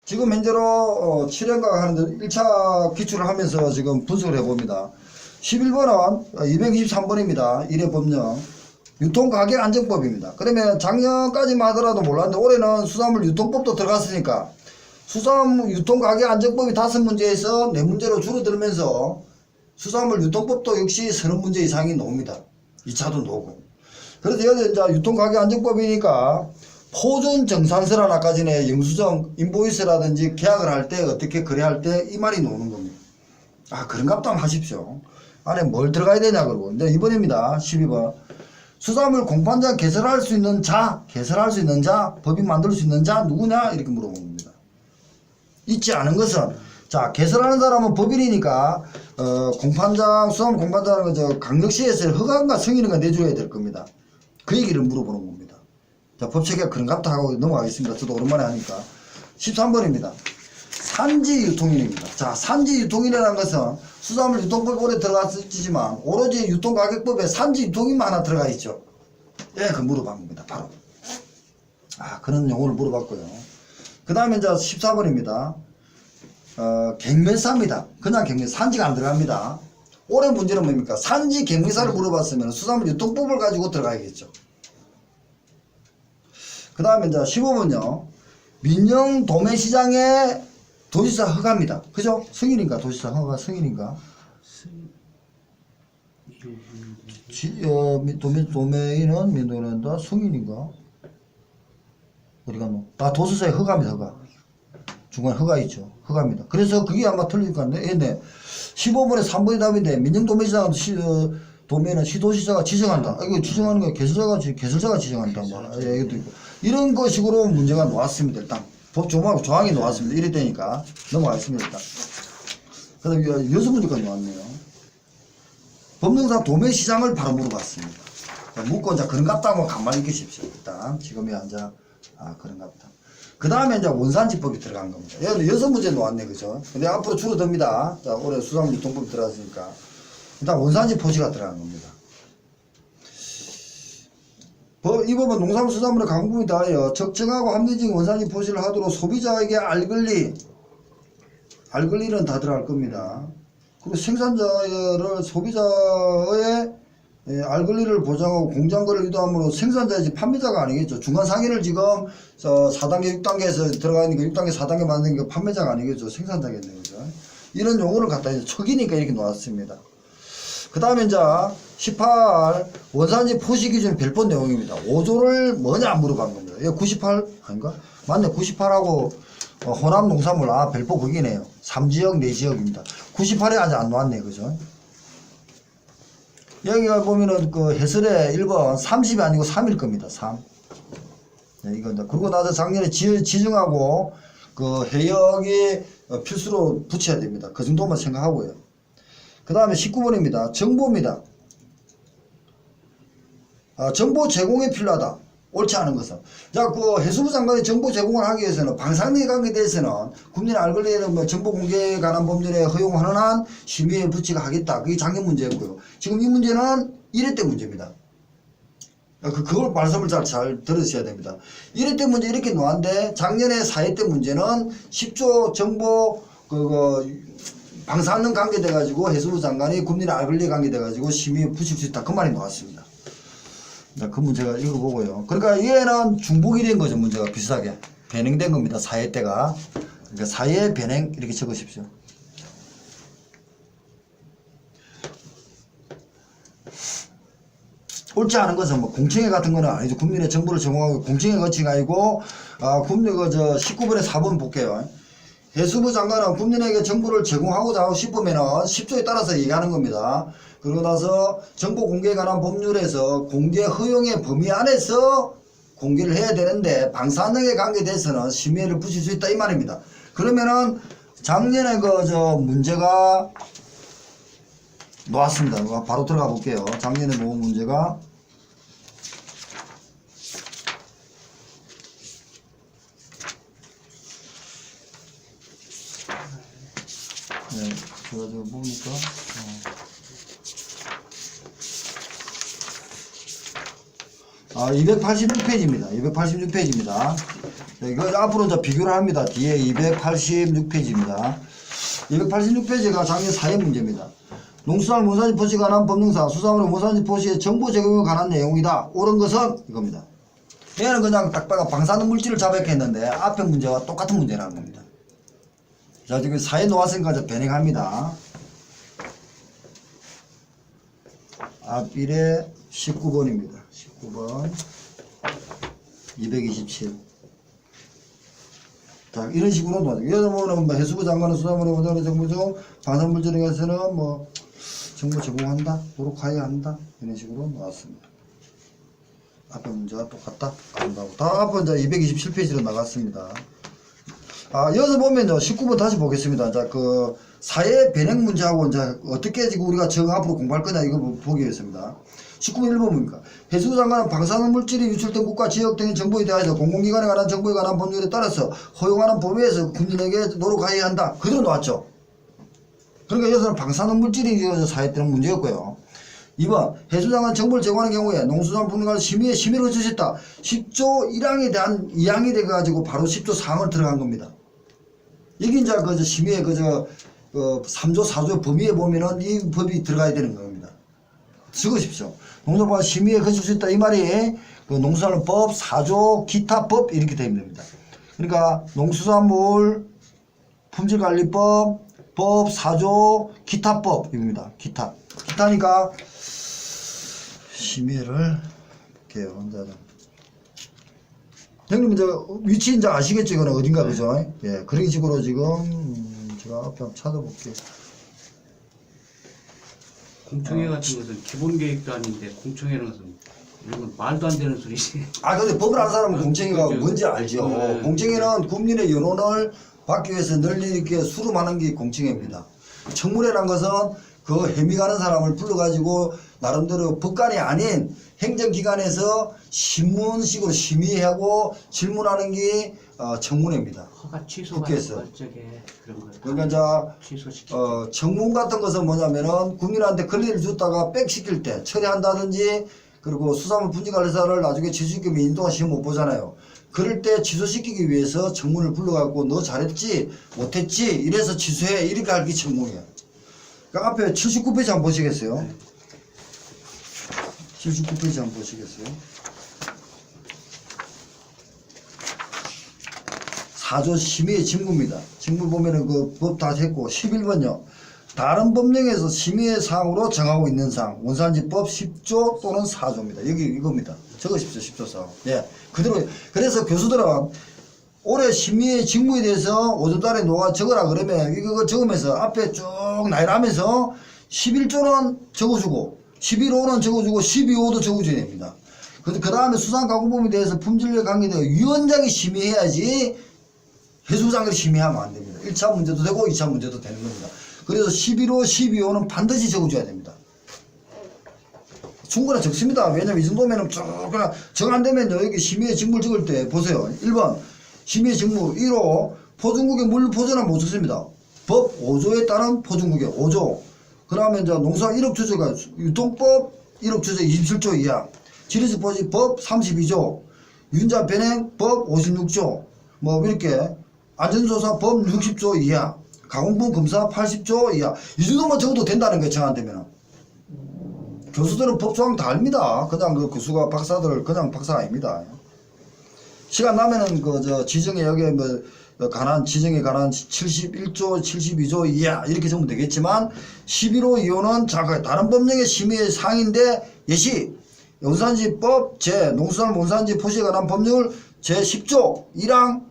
지금 현재로 7년가 하는데 1차 기출을 하면서 지금 분석을 해봅니다. 11번은 223번입니다. 1회 법령 유통가격 안정법입니다. 그러면 작년까지만 하더라도 몰랐는데 올해는 수산물 유통법도 들어갔으니까 수산물 유통가격 안정법이 5문제에서 4문제로 줄어들면서 수산물 유통법도 역시 30문제 이상이 나옵니다. 2차도 나오고. 그래서 여기 이제 유통가격 안정법이니까 포준 정산서란 아까 전에 영수증, 인보이스라든지 계약을 할 때 어떻게 거래할 때 이 말이 나오는 겁니다. 아, 그런갑다 하십시오. 안에 뭘 들어가야 되냐 그러고. 이제 이번입니다. 12번. 수산물 공판장 개설할 수 있는 자, 법인 만들 수 있는 자 누구냐? 이렇게 물어봅니다. 있지 않은 것은 자, 개설하는 사람은 법인이니까 공판장, 수산물 공판장은 저 강력시에서 허가인가 승인인가 내줘야 될 겁니다. 그 얘기를 물어보는 겁니다. 자, 법체계가 그런갑다 하고 넘어가겠습니다. 저도 오랜만에 하니까. 13번입니다. 산지유통인입니다. 자, 산지유통인이라는 것은 수산물 유통법에 오래 들어갔지만 오로지 유통가격법에 산지유통인만 하나 들어가 있죠. 예, 그 물어본 겁니다. 바로. 아, 그런 용어를 물어봤고요. 그 다음에 이제 14번입니다. 갱매사입니다. 그냥 갱매사, 산지가 안 들어갑니다. 올해 문제는 뭡니까? 산지 갱매사를 물어봤으면 수산물 유통법을 가지고 들어가야겠죠. 그 다음에 이제 15번요. 민영 도매시장의 도지사 허가입니다. 그죠? 승인인가? 도지사 허가 승인인가? 도매인은 민도는다 승인인가? 어디 갔노? 아, 도지사의 허가입니다. 허가. 중간에 허가 있죠. 허가입니다. 그래서 그게 아마 틀릴 것 같네. 네. 15번에 3번이 답인데 민영 도매시장은 도매는 시도지사가 지정한다. 이거 지정하는 거 개설자가 지정한다. 예, 이것도 있고. 이런 것식으로 문제가 나왔습니다. 일단 법 조항이 나왔습니다. 이래 되니까 넘어가겠습니다. 일단. 그 다음에 6문제까지 나왔네요. 법령상 도매시장을 바로 물어봤습니다. 묻고 이제 그런갑다고 가만히 계십시오. 일단 지금이 이제 그런갑다. 그 다음에 이제 원산지법이 들어간 겁니다. 여기 6문제 나왔네, 그죠? 근데 앞으로 줄어듭니다. 자, 올해 수산물 유통법이 들어갔으니까. 일단 원산지 포시가 들어간 겁니다. 이 법은 농산물 수산물의 가공품에 대하여 적정하고 합리적인 원산지 포시를 하도록 소비자에게 알권리는 다 들어갈 겁니다. 그리고 생산자를 소비자의 알권리를 보장하고 공정거래를 유도함으로 생산자이지 판매자가 아니겠죠. 중간 상인을 지금 4단계, 6단계에서 들어가는 거 6단계, 4단계 만드는 게 판매자가 아니겠죠. 생산자겠네요. 그죠? 이런 용어를 갖다 이제 척이니까 이렇게 나왔습니다. 그 다음에 이제 18 원산지 포시 기준 별법 내용입니다. 5조를 뭐냐 물어본 겁니다. 이거 98 아닌가? 맞네. 98하고 호남 농산물 별법 거기네요. 3지역 4지역입니다. 98에 아직 안 나왔네. 그죠? 여기가 보면은 그 해설의 1번 30이 아니고 3일 겁니다. 3. 네, 이건 그러고 나서 작년에 지정하고 그 해역이 필수로 붙여야 됩니다. 그 정도만 생각하고요. 그 다음에 19번입니다. 정보입니다. 정보 제공이 필요하다. 옳지 않은 것은. 자, 그 해수부 장관이 정보 제공을 하기 위해서는 방산에 관계돼서는 국민의 알권리는 정보 공개에 관한 법률에 허용하는 한 심의에 부치가 하겠다. 그게 작년 문제였고요. 지금 이 문제는 1회 때 문제입니다. 그걸 말씀을 잘 들으셔야 됩니다. 1회 때 문제 이렇게 나왔는데 작년에 4회 때 문제는 10조 정보 방사능 관계돼가지고 해수부 장관이 국민의 알권리에 관계돼가지고 심의에 붙일 수 있다. 그 말이 나왔습니다. 그 문제가 이거 보고요. 그러니까 얘는 중복이 된 거죠. 문제가 비슷하게. 변행된 겁니다. 4회 때가. 그러니까 4회 변행 이렇게 적으십시오. 옳지 않은 것은 뭐 공청회 같은 거는 아니죠. 국민의 정보를 제공하고 공청회 거치가 아니고 국민 19번에 4번 볼게요. 해수부 장관은 국민에게 정보를 제공하고자 하고 싶으면 10조에 따라서 얘기하는 겁니다. 그러고 나서 정보 공개에 관한 법률에서 공개 허용의 범위 안에서 공개를 해야 되는데 방사능에 관계돼서는 심의를 붙일 수 있다 이 말입니다. 그러면은 작년에 문제가 나왔습니다. 바로 들어가 볼게요. 작년에 놓은 문제가 네, 제가 뭡니까? 286페이지입니다. 286페이지입니다. 이거 앞으로 이제 비교를 합니다. 뒤에 286페이지입니다. 286페이지가 작년 사회 문제입니다. 농수산물 원산지 포시에 관한 법령상 수산물의 원산지 포시의 정보 제공에 관한 내용이다. 옳은 것은 이겁니다. 얘는 그냥 딱 봐가 방사능 물질을 자백했는데 앞에 문제와 똑같은 문제라는 겁니다. 자, 지금 사회 놓았으니까 이제 변형합니다. 앞 1에 19번입니다. 19번 227. 자, 이런 식으로 놓아요. 예를 들면 뭐 해수부 장관은 수산물의 원자력 정보 중 방사물질에 대해서는 뭐 정보 제공한다, 노력하여야 한다, 이런 식으로 나왔습니다. 앞에 문제가 똑같다, 안다고. 다 앞에 이제 227페이지로 나갔습니다. 여기서 보면요, 19번 다시 보겠습니다. 자, 그 사회 변형 문제하고 이제 어떻게 지금 우리가 정 앞으로 공부할 거냐 이거 보기 위해서입니다. 19번 1번 뭡니까? 해수부 장관은 방사능 물질이 유출된 국가 지역 등의 정보에 대하여 공공기관에 관한 정보에 관한 법률에 따라서 허용하는 범위에서 국민에게 노력하여야 한다. 그대로 나왔죠. 그러니까 여기서는 방사능 물질이 사회되는 문제였고요. 2번 해수장관 정보를 제공하는 경우에 농수산물 분야관 심의를 거쳤다. 10조 1항에 대한 2항이 돼가지고 바로 10조 4항을 들어간 겁니다. 여기 이제 그 심의에 3조 4조 범위에 보면은 이 법이 들어가야 되는 겁니다. 적으십시오. 농수산물 심의에 거칠 수 있다. 이 말이 그 농수산물법 4조 기타법 이렇게 되면 됩니다. 그러니까 농수산물 품질관리법 법 4조 기타법입니다. 기타니까 심의를 볼게요. 형님 이제 위치 이제 아시겠죠? 이거는 어딘가 그죠? 예, 그런 식으로 지금 제가 앞에 한번 찾아볼게요. 공청회 같은 것은 기본 계획도 아닌데 공청회는 것은 이런 건 말도 안 되는 소리지. 근데 법을 아는 사람은 공청회가 뭔지 알죠. 네. 공청회는 국민의 여론을 받기 위해서 널리 이렇게 수렴하는 게 공청회입니다. 청문회란 것은 그 혐의 가는 사람을 불러가지고 나름대로 법관이 아닌 행정기관에서 신문식으로 심의하고 질문하는 게 청문회입니다. 허가 취소가 국회에서. 멀쩡해 그런 거. 그러니까 취소시키죠. 청문 같은 것은 뭐냐면은 국민한테 권리를 줬다가 빽시킬 때 처리한다든지 그리고 수산물 분지관리사를 나중에 취소시키면 인도가 시험 못 보잖아요. 그럴 때 취소시키기 위해서 청문을 불러갖고 너 잘했지 못했지 이래서 취소해 이렇게 할 게 청문이야. 그러니까 앞에 79페이지 한번 보시겠어요? 네. 79페이지 한번 보시겠어요? 4조 심의의 징구입니다. 징구 보면은 그 법 다 했고 11번요. 다른 법령에서 심의의 사항으로 정하고 있는 사항 원산지법 10조 또는 4조입니다. 여기 이겁니다. 적으십시오. 10조 4조. 예, 그대로. 그래서 교수들은 올해 심의의 직무에 대해서 5조달에 놓아 적으라 그러면 이거 적으면서 앞에 쭉 나열하면서 11조는 적어주고 11호는 적어주고 12호도 적어줘야 됩니다. 그 다음에 수산가공법에 대해서 품질에 관계되어 위원장이 심의해야지 해수부장들이 심의하면 안 됩니다. 1차 문제도 되고 2차 문제도 되는 겁니다. 그래서 11호, 12호는 반드시 적어줘야 됩니다. 충분히 적습니다. 왜냐면 이 정도면은 쭉 그냥 정 안 되면요. 여기 심의의 직무를 적을 때 보세요. 1번 심의의 직무 1호 포중국의 물 포전은 못 적습니다. 법 5조에 따른 포중국의 5조. 그 다음에 이제 농수산 1억 주제가 유통법 1억 주제 27조 이하. 지리수포지법 32조. 윤자 변행법 56조. 뭐 이렇게 안전조사법 60조 이하. 가공품 검사 80조 이하. 이 정도만 적어도 된다는 거예요. 정 안 되면. 교수들은 법조항 다 압니다. 그냥 그 교수가 박사들 그냥 박사 아닙니다. 시간 나면은 지정에 여기에 지정에 관한 71조, 72조 이하 이렇게 적으면 되겠지만 11호 이호는 다른 법령의 심의의 사항인데 예시 원산지법 농수산물 원산지 포시에 관한 법률 제10조 1항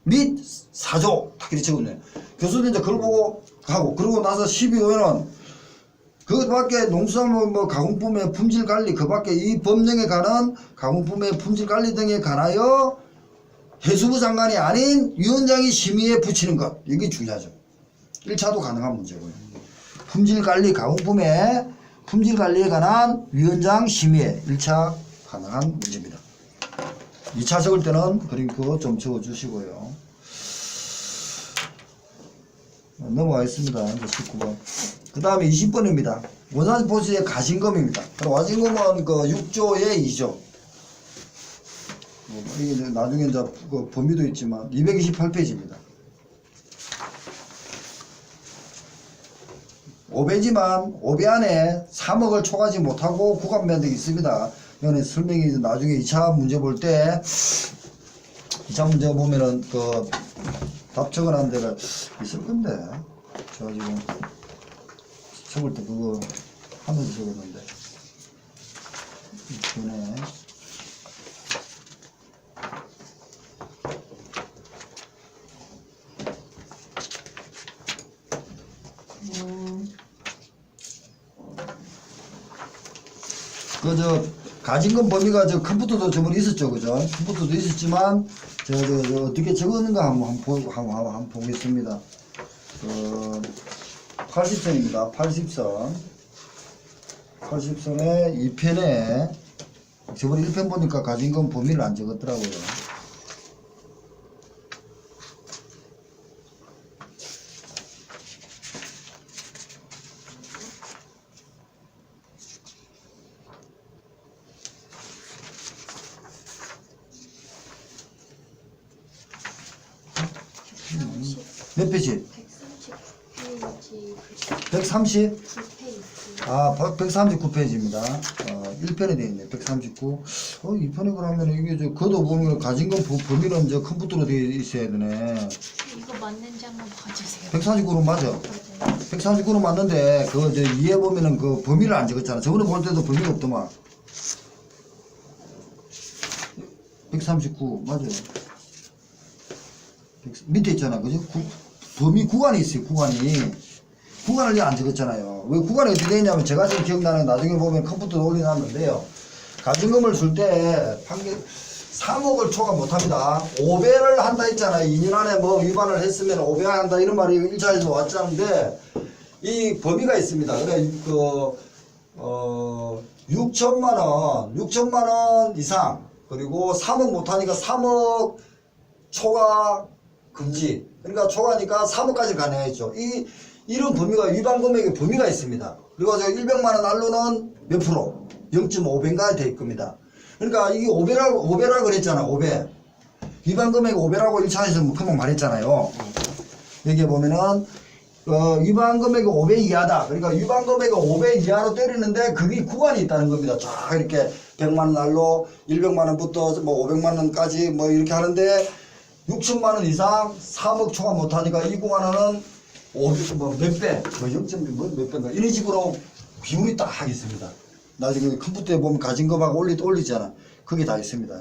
및 4조 딱 이렇게 적었네요. 교수들이 이제 그걸 보고 하고 그러고 나서 12호에는 그 밖에 농수산물 가공품의 품질 관리 그 밖에 이 법령에 관한 가공품의 품질 관리 등에 관하여 해수부 장관이 아닌 위원장이 심의에 붙이는 것 이게 중요하죠. 1차도 가능한 문제고요. 품질 관리 가공품의 품질 관리에 관한 위원장 심의에 1차 가능한 문제입니다. 2차 적을 때는 그림 그거 좀 적어 주시고요. 넘어가겠습니다. 이제 19번. 그 다음에 20번입니다. 원산지 포시의 가신검입니다. 가신검은 그 6조의 2조. 이게 이제 나중에 이제 그 범위도 있지만 228페이지입니다. 5배지만 5배 안에 3억을 초과하지 못하고 구간 면적이 있습니다. 이거는 설명이 나중에 2차 문제 볼 때 2차 문제 보면은 그 답 적어놓은 데가 있을 건데 제가 지금 적을 때 그거 하면서 적었는데 이번에 그저 가진금 범위가 저 컴퓨터도 저번에 있었죠, 그죠? 컴퓨터도 있었지만 저 어떻게 적었는가 한번 보겠습니다. 80선입니다. 80선. 80선에 2편에 저번에 1편 보니까 가진금 범위를 안 적었더라고요. 몇 페이지? 130? 139페이지. 아, 139페이지입니다. 1편에 되어 있네. 139. 2편에 그러면 이게 저, 그도 보면 가진금 범위는 저 컴퓨터로 되어 있어야 되네. 이거 맞는지 한번 봐주세요. 149로 맞아. 맞아요. 149로 맞는데, 그, 저, 위에 보면은 그 범위를 안 적었잖아. 저번에 볼 때도 범위가 없더만. 139, 맞아요. 밑에 있잖아. 그죠? 범위 구간이 있어요, 구간이. 구간을 안 적었잖아요. 왜 구간이 어떻게 되냐면 제가 지금 기억나는 나중에 보면 컴퓨터에 올려놨는데요. 가진금을 줄 때 3억을 초과 못합니다. 5배를 한다 했잖아요. 2년 안에 뭐 위반을 했으면 5배 한다 이런 말이 1차에서 왔자는데 이 범위가 있습니다. 그래 6천만 원 이상 그리고 3억 못하니까 3억 초과 금지. 그러니까 초과니까 3억까지 가능했죠. 이런 범위가 위반 금액의 범위가 있습니다. 그리고 저 100만 원 알로는 몇 프로? 0.5배인가 돼 있겁니다. 그러니까 이게 5배라고 그랬잖아. 5배. 위반 금액 5배라고 1차에서 뭐 금방 말했잖아요. 여기 보면은 위반 금액이 5배 이하다. 그러니까 위반 금액이 5배 이하로 때리는데 그게 구간이 있다는 겁니다. 쫙 이렇게 100만 원 날로 100만 원부터 뭐 500만 원까지 뭐 이렇게 하는데 6천만 원 이상 3억 초과 못하니까 이 구간은 몇 배, 뭐 0.몇 배인가 이런 식으로 비율이 딱 있습니다. 나중에 컴퓨터에 보면 가진금하고 올리잖아. 그게 다 있습니다.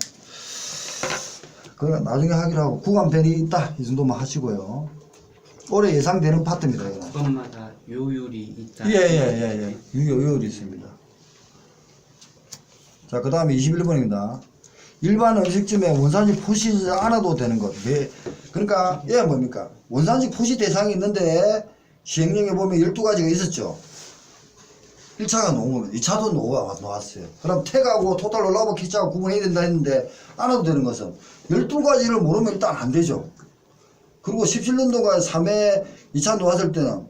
그거 나중에 하기로 하고 구간변이 있다 이 정도만 하시고요. 올해 예상되는 파트입니다. 이거는. 구간마다 요율이 있다. 예. 요율이 있습니다. 자, 그 다음에 21번입니다. 일반 음식점에 원산지 표시하지 않아도 되는 것. 그러니까, 얘가 뭡니까? 원산지 표시 대상이 있는데, 시행령에 보면 12가지가 있었죠. 1차가 놓은 겁니다. 2차도 놓았어요. 그럼 택하고 토탈 롤라버 키차하고 구분해야 된다 했는데, 안 해도 되는 것은 12가지를 모르면 일단 안 되죠. 그리고 17년도가 3회 2차 놓았을 때는,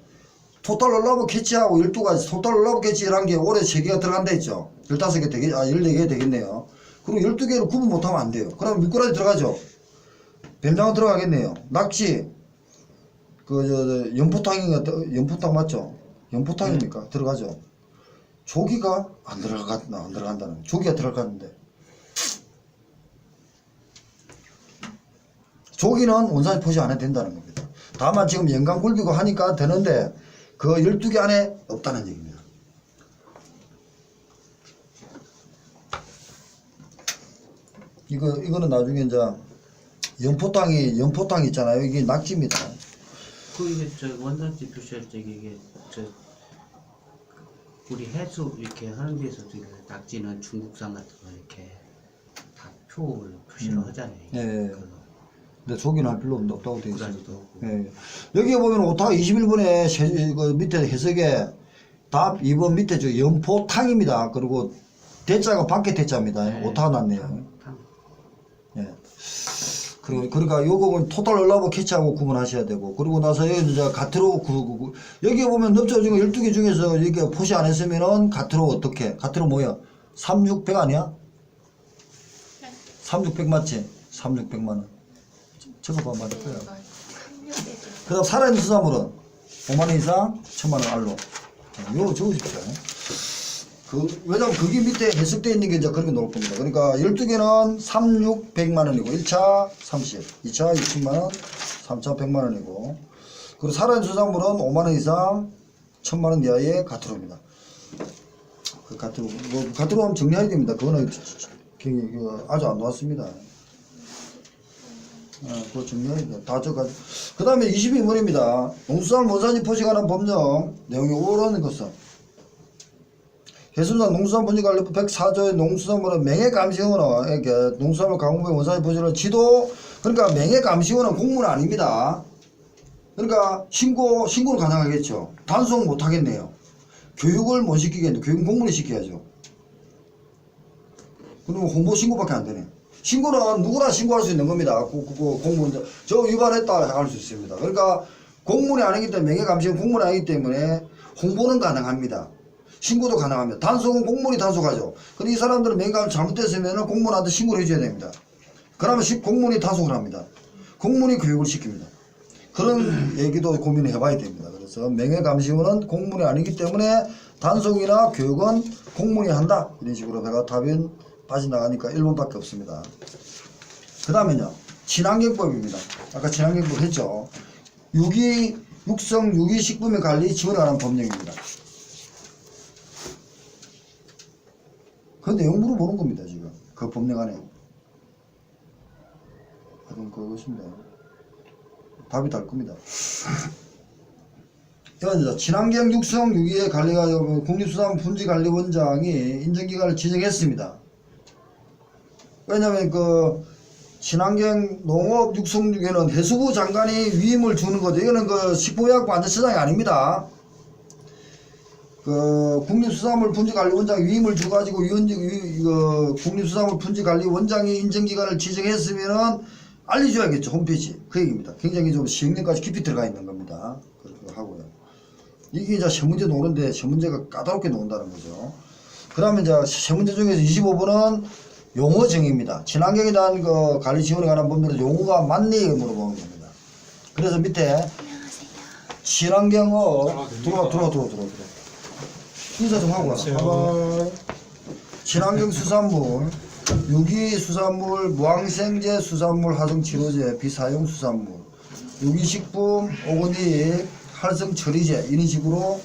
토탈 롤라버 캐치하고 12가지, 토탈 롤라버 캐치라는 게 올해 3개가 들어간다 했죠. 15개 14개 되겠네요. 그리고 12개를 구분 못하면 안 돼요. 그럼 미꾸라지 들어가죠. 뱀장어 들어가겠네요. 낚시, 연포탕 맞죠? 연포탕입니까? 들어가죠. 조기가 안 들어간다는. 조기가 들어갔는데. 조기는 원산지 표시 안 해도 된다는 겁니다. 다만 지금 연간굴비고 하니까 되는데, 그 12개 안에 없다는 얘기입니다. 이거는 나중에 이제 연포탕 있잖아요. 이게 낙지입니다. 이게 저 원산지 표시할 때 이게 우리 해수 이렇게 하는 데서도 낙지는 중국산 같은 거 이렇게 다 표시를 하잖아요. 네. 근데 조기는 할 필요 없다고 되어 있습니다. 없고. 예. 여기에 보면 오타가 21번에 그 밑에 해석에 답 2번 밑에 저 연포탕입니다. 그리고 대자가 밖에 대자입니다. 네. 오타가 났네요. 예. 그러니까 요거는 토탈 롤라버 캐치하고 구분하셔야 되고, 그리고 나서 여기 이제 가트로 여기에 보면 넙조 중에 12개 중에서 이게 표시 안 했으면은 가트로 어떻게? 가트로 뭐야? 3, 6, 100 아니야? 3600 맞지? 3600만 원. 적어봐 맞을 거야. 이거 학력에 그 다음 살아있는 수산물은 5만 원 이상 1000만 원 알로. 요거 적으십시오. 왜냐면 거기 밑에 해석되어 있는 게 이제 그렇게 나올 겁니다. 그러니까 12개는 3600만 원이고 1차 30, 2차 60만 원, 3차 100만 원이고 그리고 살아있는 수산물은 5만 원 이상 1000만 원 이하의 가트로입니다. 그 가트로, 가트로 하면 정리해야 됩니다. 그거는 아주 안 나왔습니다. 그거 정리해야 돼. 다 적어가지고. 그 다음에 22문입니다. 농수산물 원산지 포식하는 법령 내용이 오르는 것은 해수부산 농수산분지관리법 104조의 농수산물은 명예감시원에게 농수산물 가공부의 원산지 포식을 지도 그러니까 명예감시원은 공무는 아닙니다. 그러니까 신고를 가능하겠죠. 단속 못 하겠네요. 교육을 못 시키겠네. 교육은 공무원이 시켜야죠. 그러면 홍보 신고밖에 안 되네. 신고는 누구나 신고할 수 있는 겁니다. 공무원 저 위반했다 할 수 있습니다. 그러니까 공무원이 아니기 때문에 명예감시원 공무원이 아니기 때문에 홍보는 가능합니다. 신고도 가능합니다. 단속은 공무원이 단속하죠. 근데 이 사람들은 명예감시 잘못됐으면 공무원한테 신고를 해줘야 됩니다. 그러면 공무원이 단속을 합니다. 공무원이 교육을 시킵니다. 그런 얘기도 고민을 해봐야 됩니다. 그래서 명예감시원은 공무원이 아니기 때문에 단속이나 교육은 공무원이 한다. 이런 식으로 배가 답은 빠져나가니까 1번밖에 없습니다. 그 다음에요. 친환경법입니다. 아까 친환경법 했죠. 육성 유기식품의 관리 지원에 관한 법령입니다. 그 내용 물어보는 겁니다, 지금. 그 법령 안에. 그럼 그것입니다. 답이 달 겁니다. 이건 친환경 육성 유기의 관리가 국립수산물 분지관리원장이 인정기관을 지정했습니다. 왜냐면 그 친환경 농업 육성 유기는 해수부 장관이 위임을 주는 거죠. 이거는 그 식품의약품 안전처장이 아닙니다. 그 국립수산물 분지관리원장 위임을 줘가지고 국립수산물 분지관리원장이 인정기관을 지정했으면은 알려줘야겠죠. 홈페이지. 그 얘기입니다. 굉장히 좀 시행령까지 깊이 들어가 있는 겁니다. 그렇게 하고요. 이게 이제 시문제 노는데 시문제가 까다롭게 나온다는 거죠. 그 다음에 이제 시문제 중에서 25번은 용어 정의입니다. 친환경에 대한 그 관리 지원에 관한 법률은 용어가 맞니 물어보는 겁니다. 그래서 밑에 친환경어 들어와. 인사 좀 하고 와. 친환경 수산물, 유기수산물, 무항생제 수산물, 화성치료제, 비사용 수산물, 유기식품, 오거닉, 활성처리제 이런 식으로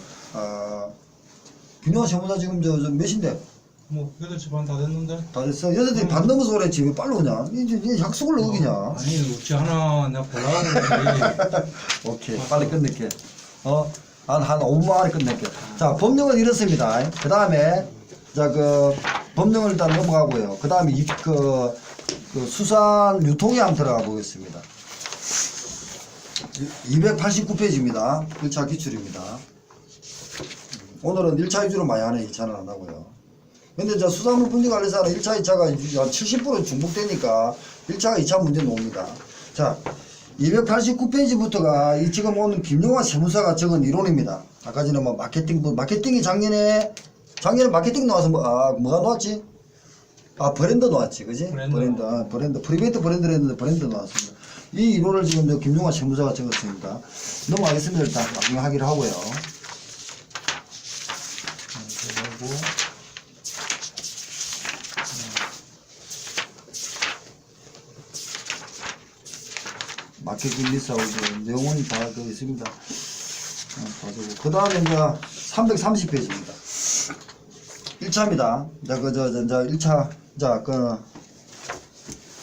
김용환 세무사 지금 저 몇인데? 뭐 8시 반 다 됐는데? 다 됐어? 여자들이 반 넘어서 그랬지 왜 빨리 오냐? 이제 약속을 어기냐? 아니 어찌 하나 내가 보려고 그러지. 오케이 빨리 끝낼게. 한 5분 안에 끝낼게. 자 법령은 이렇습니다. 그 다음에 자 그 법령을 일단 넘어가고요. 그 다음에 그 수산 유통에 한번 들어가 보겠습니다. 289페이지입니다. 1차 기출입니다. 오늘은 1차 위주로 많이 하네. 2차는 안 하고요. 근데 저 수산물 분지관리사는 1차, 2차가 한 70% 중복되니까 1차가 2차 문제 나옵니다. 자, 289페이지부터가 지금 오늘 김용환 세무사가 적은 이론입니다. 아까 전에 뭐 마케팅이 작년에 마케팅 나와서 뭐가 나왔지? 브랜드 나왔지, 그지? 브랜드. 프리베이트 브랜드를 했는데 브랜드 나왔습니다. 이 이론을 지금 김용환 세무사가 적었습니다. 넘어가겠습니다. 일단 나중에 하기로 하고요. 마케팅 리스하고 내용은 다 있습니다. 그 다음에 이제 330페이지입니다. 1차입니다. 자,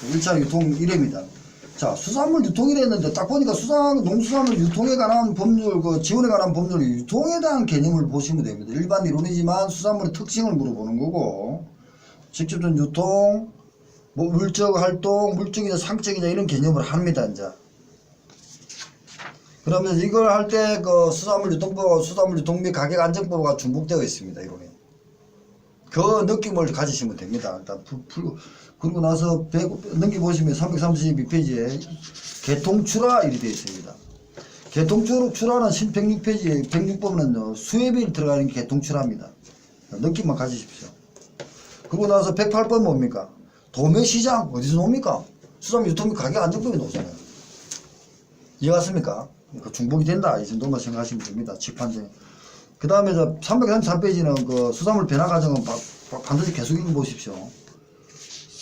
1차 유통 1회입니다. 자, 수산물 유통이라 했는데 딱 보니까 농수산물 유통에 관한 법률, 지원에 관한 법률, 유통에 대한 개념을 보시면 됩니다. 일반 이론이지만 수산물의 특징을 물어보는 거고, 직접적인 유통, 뭐 물적 활동, 물적이나 상적이나 이런 개념을 합니다, 이제. 그러면 이걸 할 때 그 수산물 유통법과 수산물 유통 및 가격 안정법과 중복되어 있습니다, 이론이. 그 느낌을 가지시면 됩니다. 일단 풀고 그리고 나서 넘겨보시면 332페이지에 개통출하 일이 되어 있습니다. 개통출하는 106페이지 106번은 수협이 들어가는 게 개통출하입니다. 느낌만 가지십시오. 그리고 나서 108번 뭡니까? 도매시장 어디서 놉니까? 수산물 유통비 가격 안정법이 나오잖아요. 이해갔습니까? 그 중복이 된다 이 정도만 생각하시면 됩니다. 직판정. 그 다음에 333페이지는 그 수산물 변화 과정은 반드시 계속 읽어보십시오.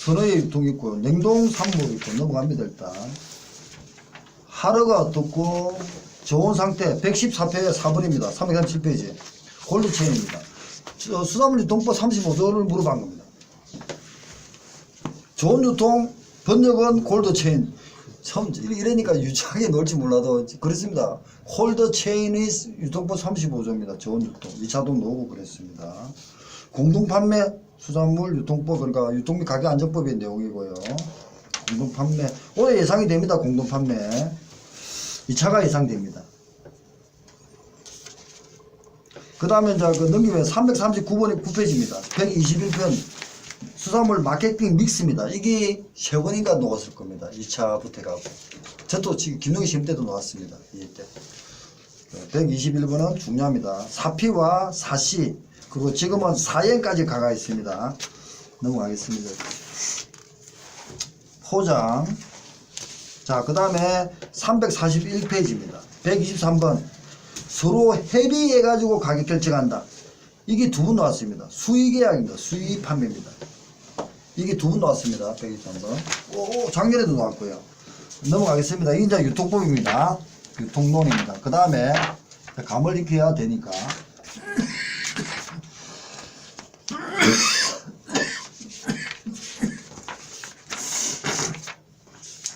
선어의 유통 있고 냉동 산물 있고 넘어갑니다. 일단 하루가 어떻고 좋은 상태 114페이지 4번입니다. 337페이지 골드체인입니다. 수산물 유통법 35조를 물어본 겁니다. 좋은 유통 번역은 골드체인. 처음 이러니까 유창하게 넣을지 몰라도 그렇습니다. 콜드체인이 유통법 35조입니다. 좋은 유통 2차도 나오고 그랬습니다. 공동판매 수산물 유통법 그러니까 유통비 가격 안정법의 내용이고요. 공동판매 올해 예상이 됩니다. 공동판매 2차가 예상됩니다. 그 다음에 이제 그 넘기면 339번이 9페이지입니다. 121편 수산물 마케팅 믹스입니다. 이게 3번인가 나왔을 겁니다. 2차부터 해가고. 저도 지금 김동희 시험 때도 나왔습니다. 이때. 121번은 중요합니다. 사피와 사시, 그리고 지금은 사연까지 가가 있습니다. 넘어가겠습니다. 포장. 자, 그 다음에 341페이지입니다. 123번. 서로 협의해가지고 가격 결정한다. 이게 2번 나왔습니다. 수의계약입니다. 수의 판매입니다. 이게 2번 나왔습니다. 123번. 작년에도 나왔고요. 넘어가겠습니다. 이게 이제 유통법입니다. 유통론입니다. 그 다음에 감을 익혀야 되니까.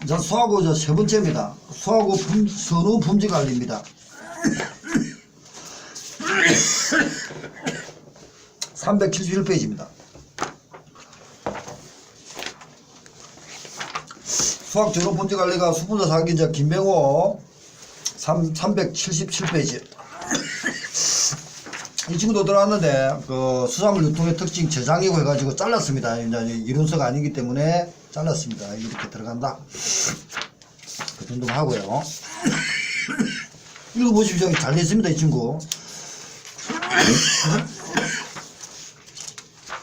자, 수하고 저 3번째입니다. 수하고 선후 품질 관리입니다. 371페이지입니다. 수학 전후 품질 관리가 수분자 사기자 김병호 377페이지. 이 친구도 들어왔는데 그 수산물 유통의 특징 저장이고 해가지고 잘랐습니다. 이제 이론서가 아니기 때문에 잘랐습니다. 이렇게 들어간다. 그 정도만 하고요. 읽어보십시오. 잘 됐습니다. 이 친구.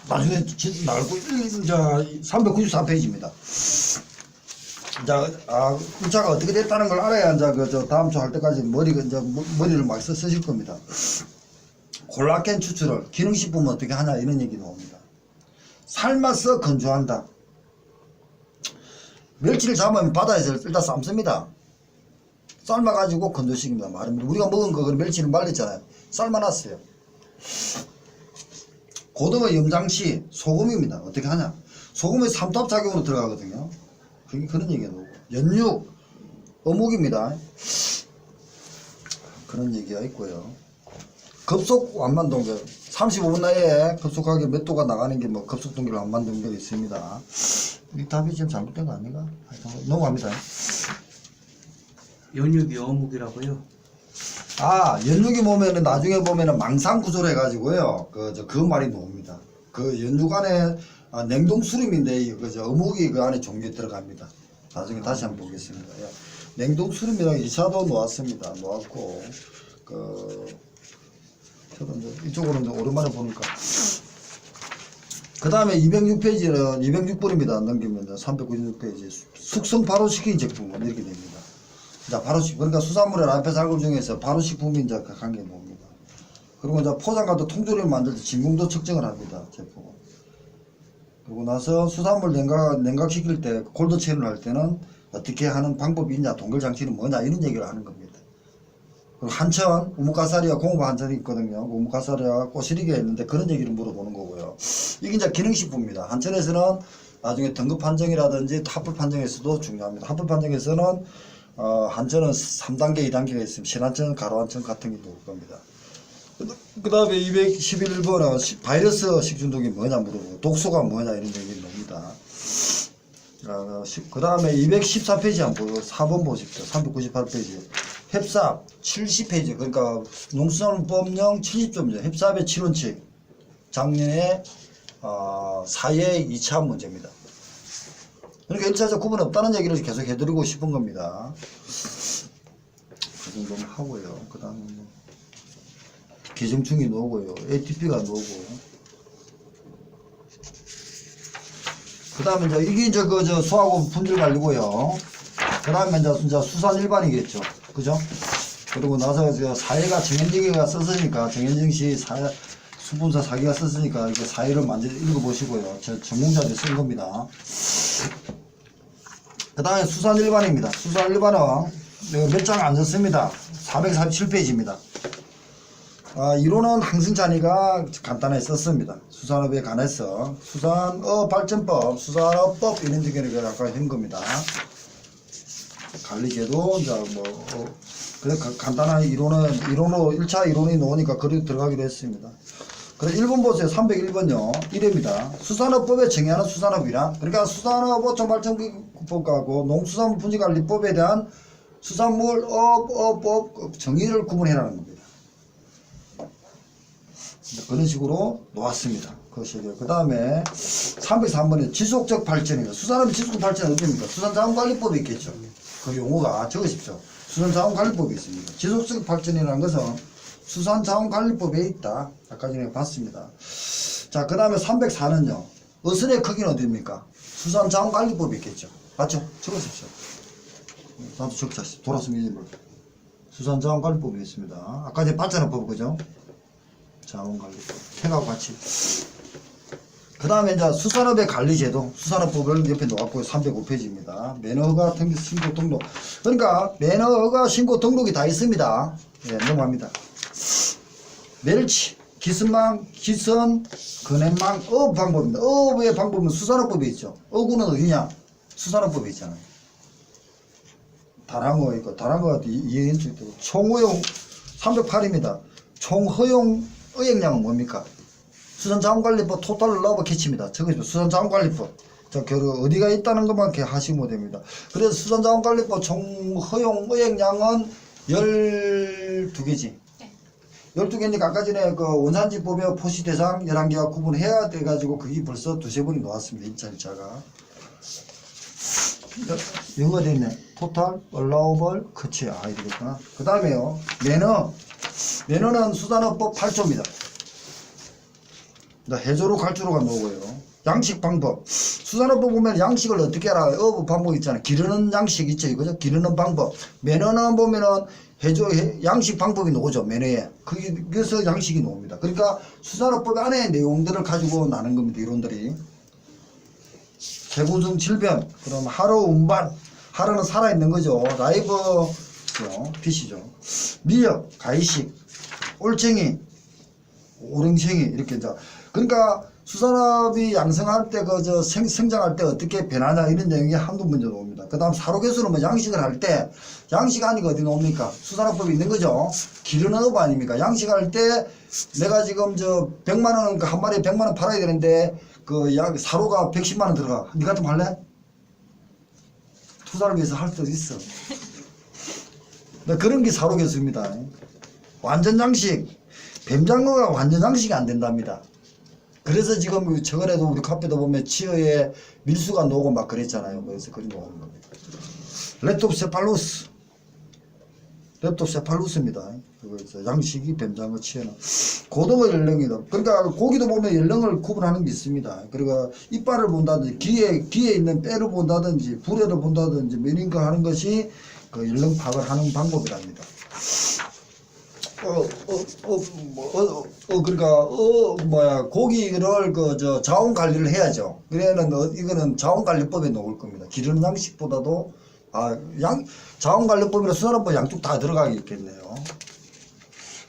나중에 나올고 자 394페이지입니다. 자, 문자가 어떻게 됐다는 걸 알아야 이제 저 다음 주 할 때까지 머리를 막 쓰실 겁니다. 콜라겐 추출을 기능식품은 어떻게 하냐 이런 얘기 나옵니다. 삶아서 건조한다. 멸치를 잡으면 바다에서 일단 삶습니다. 삶아가지고 건조시킵니다. 말입니다. 우리가 먹은 거 멸치는 말렸잖아요. 삶아놨어요. 고등어 염장시 소금입니다. 어떻게 하냐? 소금이 삼투압작용으로 들어가거든요. 그게 그런 얘기가 나오고. 연육 어묵입니다. 그런 얘기가 있고요. 급속 완만동결 35분 내에 급속하게 몇 도가 나가는 게 뭐 급속동결 완만동결이 있습니다. 이 답이 지금 잘못된 거 아닌가? 넘어갑니다. 연육이 어묵이라고요? 연육이 보면은 나중에 보면은 망상구조로 해가지고요. 그 말이 나옵니다. 그 연육 안에 냉동 수림인데 어묵이 그 안에 종류에 들어갑니다. 나중에 다시 한번 보겠습니다. 냉동 수림이랑 2차도 놓았습니다. 놓았고 저도 이제 이쪽으로 오랜만에 보니까 그 다음에 206페이지는 206번입니다. 넘기면 396페이지 숙성 바로 시킨 제품은 이렇게 됩니다. 자, 바로 그러니까 수산물의 라페살금 중에서 바로 식품이 이제 관계 나옵니다. 그리고 이제 포장과도 통조림을 만들 때 진공도 측정을 합니다. 제품. 그리고 나서 수산물 냉각시킬 때 콜드체인을 할 때는 어떻게 하는 방법이 있냐, 동결 장치는 뭐냐 이런 얘기를 하는 겁니다. 그리고 한천, 우뭇가사리와 공업 한천이 있거든요. 우뭇가사리와 꼬시리기가 있는데 그런 얘기를 물어보는 거고요. 이게 이제 기능식품입니다. 한천에서는 나중에 등급 판정이라든지 합불 판정에서도 중요합니다. 합불 판정에서는 한천은 3단계, 2단계가 있으면 실한천, 가로한천 같은 게 나올 겁니다. 그 다음에 211번은 바이러스 식중독이 뭐냐 물어보고 독소가 뭐냐 이런 얘기 나옵니다. 그 다음에 214페이지 한번 보고 4번 보십시오. 398페이지 햅삽 70페이지 그러니까 농수산물법령 70조입니다. 햅삽의 7원칙 작년에 4회 2차 문제입니다. 그러니까 1차적 구분 없다는 얘기를 계속 해드리고 싶은 겁니다. 그 정도만 하고요. 그 다음에 기생충이 나오고요. ATP가 나오고 그 다음에 이제 이게 이제 저 수하고 분질 관리고요. 그 다음에 이제 수산 일반이겠죠. 그죠? 그리고 나서 저 사회가 정현정이가 썼으니까 정현정 씨 수분사 사기가 썼으니까 이거 사회를 먼저 읽어보시고요. 저 전공자들이 쓴 겁니다. 그 다음에 수산 일반입니다. 수산 일반은 몇 장 안 썼습니다. 447페이지입니다. 이론은 항승찬이가 간단하게 썼습니다. 수산업에 관해서 수산업 발전법, 수산업법 이런 쪽에 아까 한 겁니다. 관리제도 이제 그래 간단한 이론으로 1차 이론이 나오니까 그리 들어가기로 했습니다. 그래서 1번 보세요. 301번요. 이래입니다. 수산업법에 정의하는 수산업이란 그러니까 수산업 어촌발전법하고 농수산물 분지관리법에 대한 수산물 법 정의를 구분해라는 겁니다. 그런 식으로 놓았습니다. 그 다음에 303번에 지속적 발전입니다. 수산업의 지속적 발전은 어디입니까? 수산자원관리법이 있겠죠. 그 용어가 적으십시오. 수산자원관리법이 있습니다. 지속적 발전이라는 것은 수산자원관리법에 있다. 아까 전에 봤습니다. 자, 그 다음에 304는요. 어선의 크기는 어디입니까? 수산자원관리법이 있겠죠. 맞죠? 적으십시오. 나도 적자. 돌았으면 이제 뭘. 수산자원관리법이 있습니다. 아까 전에 봤잖아, 법, 그죠? 자원관리법. 택하고 같이. 그 다음에 이제 수산업의 관리제도, 수산업법을 옆에 놓았고요. 305페이지입니다. 매너허가 신고 등록. 그러니까 매너허가 신고 등록이 다 있습니다. 예, 넘어갑니다. 멸치, 기선망, 기선, 근해망, 어업 방법입니다. 어업의 방법은 수산업법이 있죠. 어구는 어디냐? 수산업법이 있잖아요. 다랑어 있고, 다랑어가 이해인수 있고, 총허용 308입니다. 총허용 의획량은 뭡니까? 수산자원관리법 토탈 러버 캐치입니다. 저거 수산자원관리법. 어디가 있다는 것만 이렇게 하시면 됩니다. 그래서 수산자원관리법 총 허용 의획량은 12개지. 12개니까 아까 전에 그 원산지법에 포시대상 11개와 구분해야 돼가지고 그게 벌써 두세 번이 나왔습니다. 1차, 1차가. 영어가 되있네. 토탈, allowable, 그치. 이러겠구나. 그 다음에요. 매너는 수산업법 8조입니다. 해조로 갈조로가 나오고요. 양식 방법. 수산업법 보면 양식을 어떻게 알아? 어업 방법 있잖아요. 기르는 양식 있죠. 그죠? 기르는 방법. 매너는 보면은 양식 방법이 나오죠. 매너에. 거기서 양식이 나옵니다. 그러니까 수산업법 안에 내용들을 가지고 나는 겁니다. 이론들이. 세군성 질병. 그럼 하루 운반. 하루는 살아있는 거죠. 라이브 빛이죠. 미역, 가이식, 올챙이, 오랭챙이 이렇게 이제 그러니까 수산업이 양성할 때 성장할 때 어떻게 변하냐 이런 내용이 한두 문제 나옵니다. 그 다음 사료개수는 뭐 양식을 할 때 양식 아니가 어디 나옵니까? 수산업법이 있는 거죠. 기르는 업 아닙니까? 양식할 때 내가 지금 100만 원 한 마리에 100만 원 팔아야 되는데 사료가 110만 원 들어가. 니 같으면 할래? 투자를 위해서 할 수도 있어. 그런 게 사료개수입니다. 완전 양식, 뱀장어가 완전 양식이 안 된답니다. 그래서 지금 저번에도 우리 카페도 보면 치어에 밀수가 나오고 막 그랬잖아요. 그래서 그리 나오는 겁니다. 렙톱세팔루스입니다. 그거 양식이 뱀장어 치어는 고등어 연령이다. 그러니까 고기도 보면 연령을 구분하는 게 있습니다. 그리고 이빨을 본다든지 귀에 있는 뼈를 본다든지 불에를 본다든지 이런 거 하는 것이 그 연령 파악을 하는 방법이랍니다. 고기를 자원 관리를 해야죠. 그래는 이거는 자원관리법에 나올 겁니다. 기르는 양식보다도 자원관리법이나 수산업법 양쪽 다 들어가게 있겠네요.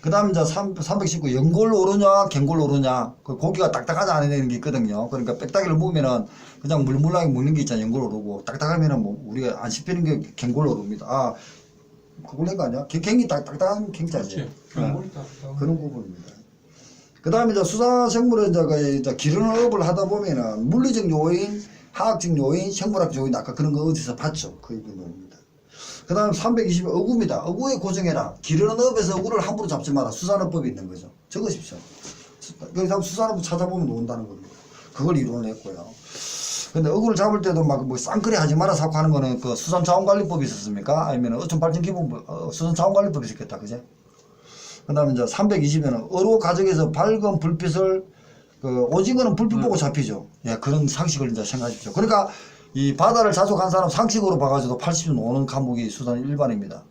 그 다음 이제 319 연골 오르냐 갱골 오르냐. 그 고기가 딱딱하지 않은 게 있거든요. 그러니까 빽딱이를 먹으면은 그냥 물물하게 먹는 게 있잖아요. 연골 오르고 딱딱하면은 뭐 우리가 안 씹히는 게 갱골 오릅니다. 그걸 한 거 아니야? 갱이 딱딱한 갱자지. 그런 부분입니다. 그 다음에 이제 수산생물은 이제 기르는 업을 하다 보면은 물리적 요인, 화학적 요인, 생물학적 요인 아까 그런 거 어디서 봤죠? 그 얘기입니다. 그 다음 320 어구입니다. 어구에 고정해라. 기르는 업에서 어구를 함부로 잡지 마라. 수산업법이 있는 거죠. 적으십시오. 여기 수산업법 찾아보면 나온다는 겁니다. 그걸 이론을 했고요. 근데 어구를 잡을 때도 막 쌍끌이 하지 마라 사고 하는 거는 그 수산자원관리법이 있었습니까? 아니면 어촌발전기본법, 수산자원관리법이 있었겠다. 그제? 그 다음에 이제 320에는 어로 가정에서 밝은 불빛을 그 오징어는 불빛 보고 잡히죠. 예, 그런 상식을 이제 생각하십시오. 그러니까 이 바다를 자주 간 사람 상식으로 봐가지고 80년 오는 과목이 수산 일반입니다.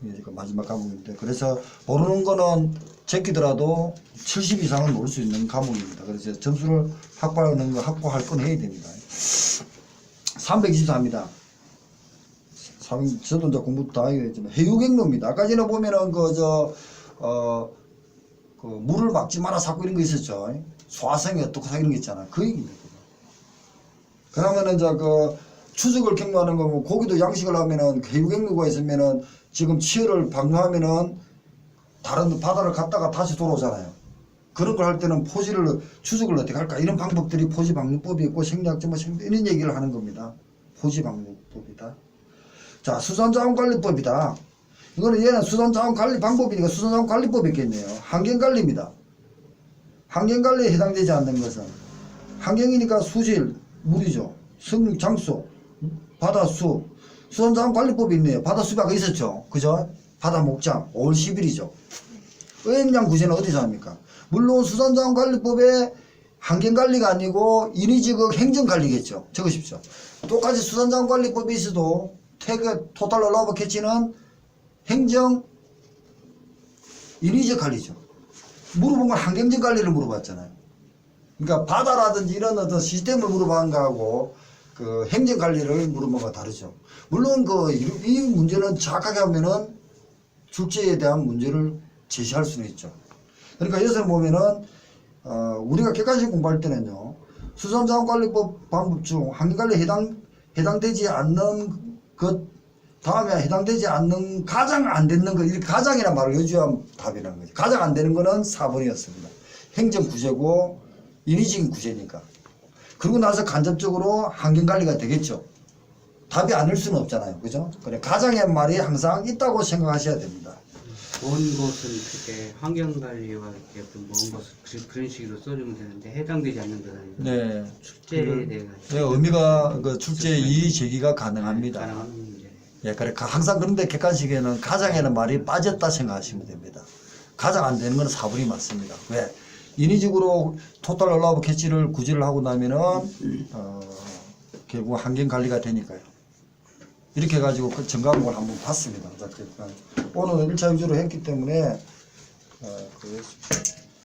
이게 지금 마지막 과목인데 그래서 모르는 거는 제끼더라도 70 이상은 모를 수 있는 과목입니다. 그래서 점수를 확보하는 거 확보할 건 해야 됩니다. 324입니다. 저도 이제 공부 다 해야겠지만 해유경로입니다. 아까 전에 보면은 그 물을 막지 마라 사고 이런 거 있었죠. 소화성이 어떻고 이런 거 있잖아. 그 얘기입니다. 그러면은 이제 그 추적을 경로하는 거고 고기도 양식을 하면은 해유경로가 있으면은 지금 치어를 방류하면은 다른 바다를 갔다가 다시 돌아오잖아요. 그런 걸 할 때는 포지를 추적을 어떻게 할까 이런 방법들이 포지 방류법이 있고 생략점 뭐 이런 얘기를 하는 겁니다. 포지 방류법이다. 자, 수산자원관리법이다. 이거는 얘는 수산자원관리 방법이니까 수산자원관리법이 있겠네요. 환경관리입니다. 환경관리에 해당되지 않는 것은 환경이니까 수질, 물이죠. 성, 장소, 바다수, 수산자원관리법이 있네요. 바다수가 있었죠. 그죠? 바다 목장, 5월 10일이죠. 어획량 구제는 어디서 합니까? 물론 수산자원관리법에 환경관리가 아니고 인위지각 행정관리겠죠. 적으십시오. 똑같이 수산자원관리법이 있어도 토탈 올라오버 캐치는 행정 인위적 관리죠. 물어본 건 환경적 관리를 물어봤잖아요. 그러니까 바다라든지 이런 어떤 시스템을 물어본 거하고 그 행정 관리를 물어본 거가 다르죠. 물론 이 문제는 정확하게 하면은 출제에 대한 문제를 제시할 수는 있죠. 그러니까 여기서 보면은 우리가 객관식 공부할 때는요 수산자원관리법 방법 중 환경관리에 해당되지 않는 것 다음에 해당되지 않는 가장 안 되는 것 이렇게 가장이라는 말을 여주하면 답이라는 거죠. 가장 안 되는 거는 4번이었습니다. 행정구제고 인위적인 구제니까. 그러고 나서 간접적으로 환경관리가 되겠죠. 답이 아닐 수는 없잖아요. 그죠? 그래 가장의 말이 항상 있다고 생각하셔야 됩니다. 먼 곳은 그렇게 환경관리와 이렇게 먼 곳은 그런 식으로 써주면 되는데 해당되지 않는 것은 네. 출제에 대한 의미가 그 출제 이의 제기가 가능합니다. 가능한 문제. 예, 그래 항상 그런데 객관식에는 가장에는 말이 빠졌다 생각하시면 됩니다. 가장 안 되는 건 4번이 맞습니다. 왜? 인위적으로 토탈 올라오버 캐치를 구제를 하고 나면은 결국 환경 관리가 되니까요. 이렇게 해가지고 그 전과목을 한번 봤습니다. 오늘은 1차 위주로 했기 때문에